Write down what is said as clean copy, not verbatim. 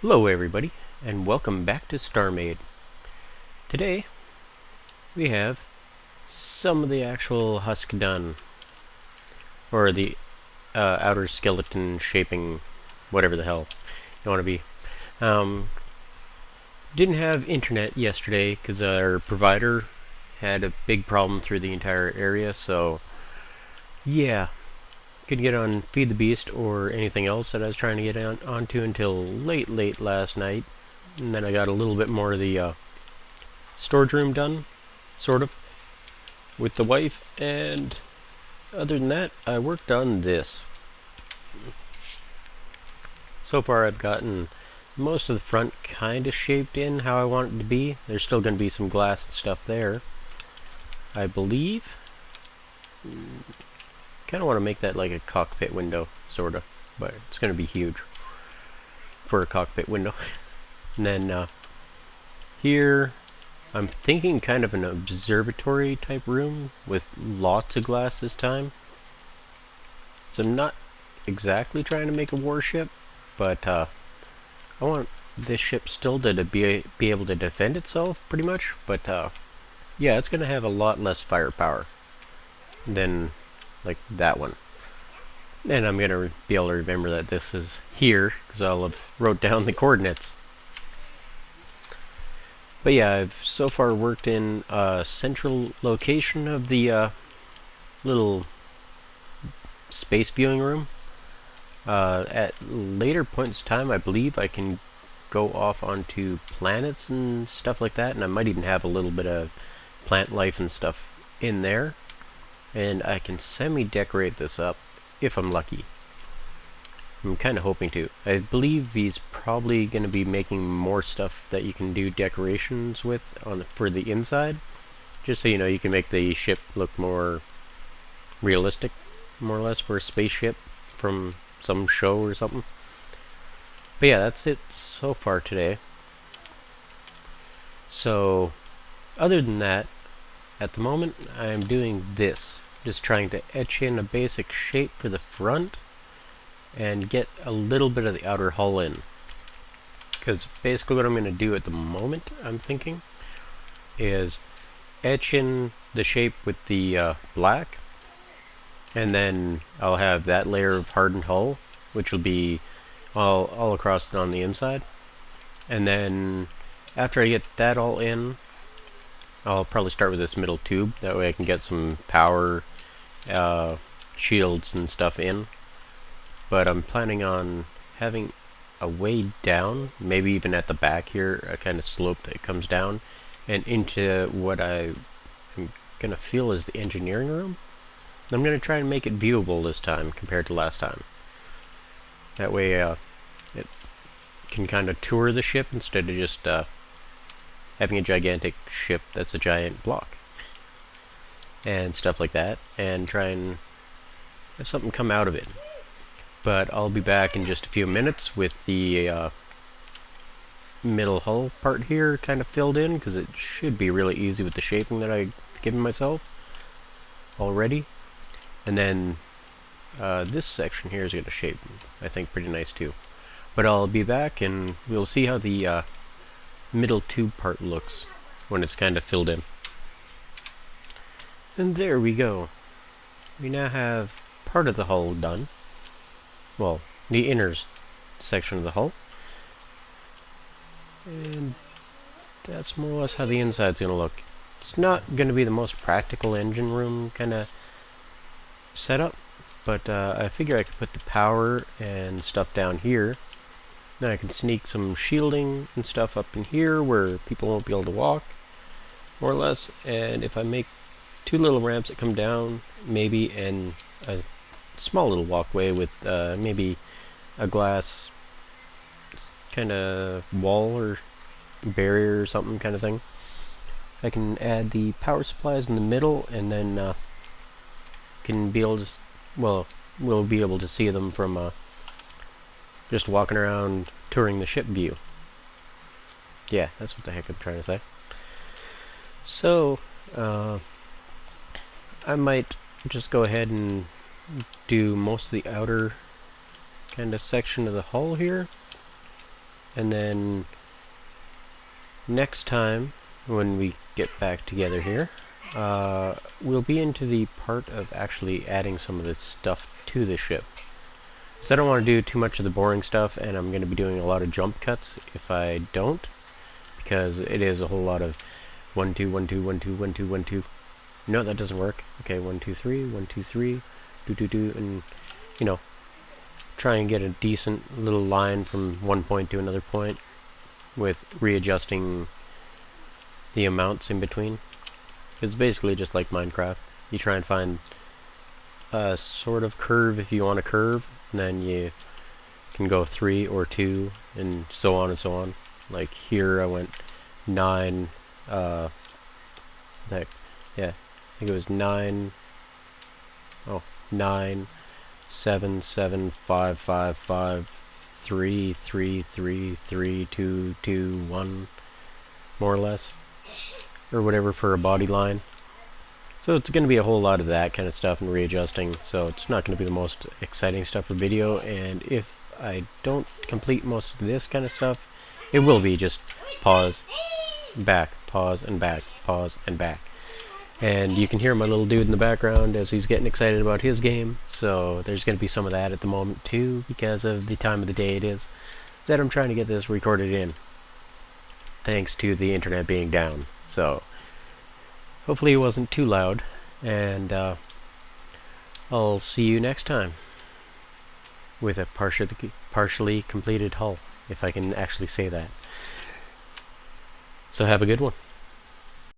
Hello everybody, and welcome back to Starmade. Today, we have some of the actual husk done, or the outer skeleton shaping, whatever the hell you want to be. Um, didn't have internet yesterday because our provider had a big problem through the entire area, so yeah, couldn't get on Feed the Beast or anything else that I was trying to get onto until late last night. And then I got a little bit more of the storage room done, sort of, with the wife, and other than that, I worked on this. So far I've gotten most of the front kind of shaped in how I want it to be. There's still going to be some glass and stuff there, I believe. Kind of want to make that like a cockpit window, sort of, but it's going to be huge for a cockpit window. And then here, I'm thinking kind of an observatory type room with lots of glass this time. So I'm not exactly trying to make a warship, but I want this ship still to be able to defend itself pretty much. But yeah, it's going to have a lot less firepower than like that one. And I'm going to be able to remember that this is here because I'll have wrote down the coordinates. But yeah, I've so far worked in a central location of the little space viewing room. At later points in time, I believe I can go off onto planets and stuff like that, and I might even have a little bit of plant life and stuff in there. And I can semi-decorate this up if I'm lucky. I'm kind of hoping to. I believe he's probably going to be making more stuff that you can do decorations with for the inside. Just so you know, you can make the ship look more realistic, more or less, for a spaceship from some show or something. But yeah, that's it so far today. So, other than that, at the moment, I'm doing this. Just trying to etch in a basic shape for the front and get a little bit of the outer hull in. Because basically what I'm going to do at the moment, I'm thinking, is etch in the shape with the black, and then I'll have that layer of hardened hull, which will be all across on the inside. And then after I get that all in, I'll probably start with this middle tube. That way I can get some power shields and stuff in. But I'm planning on having a way down, maybe even at the back here, a kind of slope that comes down and into what I am going to feel is the engineering room. I'm going to try and make it viewable this time compared to last time. That way it can kind of tour the ship instead of just having a gigantic ship that's a giant block. And stuff like that, and try and have something come out of it. But I'll be back in just a few minutes with the middle hull part here kind of filled in, because it should be really easy with the shaping that I've given myself already. And then this section here is going to shape, I think, pretty nice too. But I'll be back and we'll see how the middle tube part looks when it's kind of filled in. And there we go. We now have part of the hull done. Well, the inner section of the hull. And that's more or less how the inside's going to look. It's not going to be the most practical engine room kind of setup, but I figure I could put the power and stuff down here. Then I can sneak some shielding and stuff up in here where people won't be able to walk, more or less. And if I make two little ramps that come down, maybe, and a small little walkway with maybe a glass kind of wall or barrier or something kind of thing. I can add the power supplies in the middle, and then can be able to, well, we'll be able to see them from just walking around touring the ship view. Yeah, that's what the heck I'm trying to say. So, I might just go ahead and do most of the outer kind of section of the hull here. And then next time when we get back together here, we'll be into the part of actually adding some of this stuff to the ship. So I don't want to do too much of the boring stuff, and I'm going to be doing a lot of jump cuts if I don't, because it is a whole lot of 1 2 1 2 1 2 1 2 1 2. No, that doesn't work. Okay, 1 2 3 1 2 3 do do do, and you know, try and get a decent little line from one point to another point with readjusting the amounts in between. It's basically just like Minecraft. You try and find a sort of curve if you want a curve, and then you can go 3 or 2 and so on and so on. Like here I went 9, yeah, I think it was 9, 9 7 7 5 5 5 3 3 3 3 2 2 1, more or less, or whatever for a body line. So it's going to be a whole lot of that kind of stuff and readjusting, so it's not going to be the most exciting stuff for video, and if I don't complete most of this kind of stuff, it will be just pause, back, pause, and back, pause, and back. And you can hear my little dude in the background as he's getting excited about his game, so there's going to be some of that at the moment too, because of the time of the day it is that I'm trying to get this recorded in, thanks to the internet being down. So hopefully it wasn't too loud, and I'll see you next time with a partially completed hull, if I can actually say that. So have a good one.